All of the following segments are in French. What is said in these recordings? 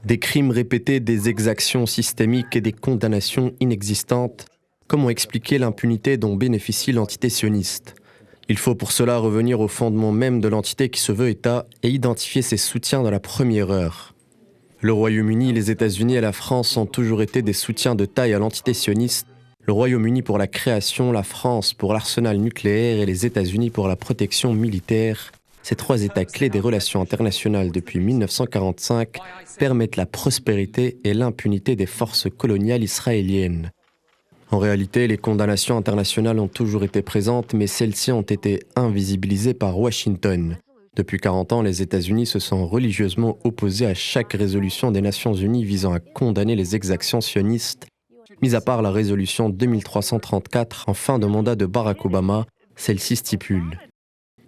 Des crimes répétés, des exactions systémiques et des condamnations inexistantes, comme ont expliqué l'impunité dont bénéficie l'entité sioniste. Il faut pour cela revenir au fondement même de l'entité qui se veut État et identifier ses soutiens dans la première heure. Le Royaume-Uni, les États-Unis et la France ont toujours été des soutiens de taille à l'entité sioniste. Le Royaume-Uni pour la création, la France pour l'arsenal nucléaire et les États-Unis pour la protection militaire. Ces trois États clés des relations internationales depuis 1945 permettent la prospérité et l'impunité des forces coloniales israéliennes. En réalité, les condamnations internationales ont toujours été présentes, mais celles-ci ont été invisibilisées par Washington. Depuis 40 ans, les États-Unis se sont religieusement opposés à chaque résolution des Nations Unies visant à condamner les exactions sionistes, mis à part la résolution 2334 en fin de mandat de Barack Obama. Celle-ci stipule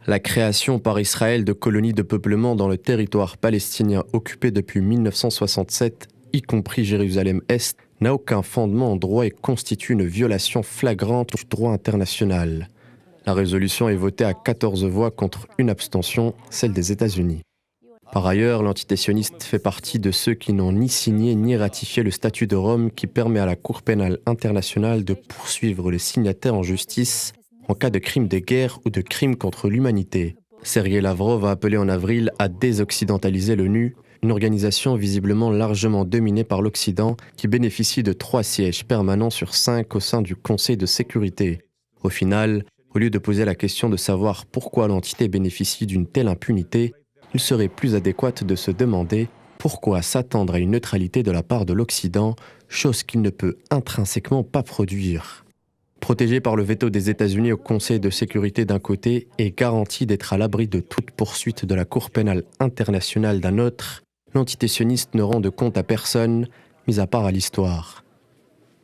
la création par Israël de colonies de peuplement dans le territoire palestinien occupé depuis 1967, y compris Jérusalem-Est, n'a aucun fondement en droit et constitue une violation flagrante du droit international. La résolution est votée à 14 voix contre une abstention, celle des États-Unis. Par ailleurs, l'entité sioniste fait partie de ceux qui n'ont ni signé ni ratifié le statut de Rome qui permet à la Cour pénale internationale de poursuivre les signataires en justice en cas de crimes de guerre ou de crimes contre l'humanité. Sergei Lavrov a appelé en avril à désoccidentaliser l'ONU, une organisation visiblement largement dominée par l'Occident qui bénéficie de 3 sièges permanents sur 5 au sein du Conseil de sécurité. Au final, au lieu de poser la question de savoir pourquoi l'entité bénéficie d'une telle impunité, il serait plus adéquat de se demander pourquoi s'attendre à une neutralité de la part de l'Occident, chose qu'il ne peut intrinsèquement pas produire. Protégé par le veto des États-Unis au Conseil de sécurité d'un côté et garanti d'être à l'abri de toute poursuite de la Cour pénale internationale d'un autre, l'entité sioniste ne rend de compte à personne, mis à part à l'histoire.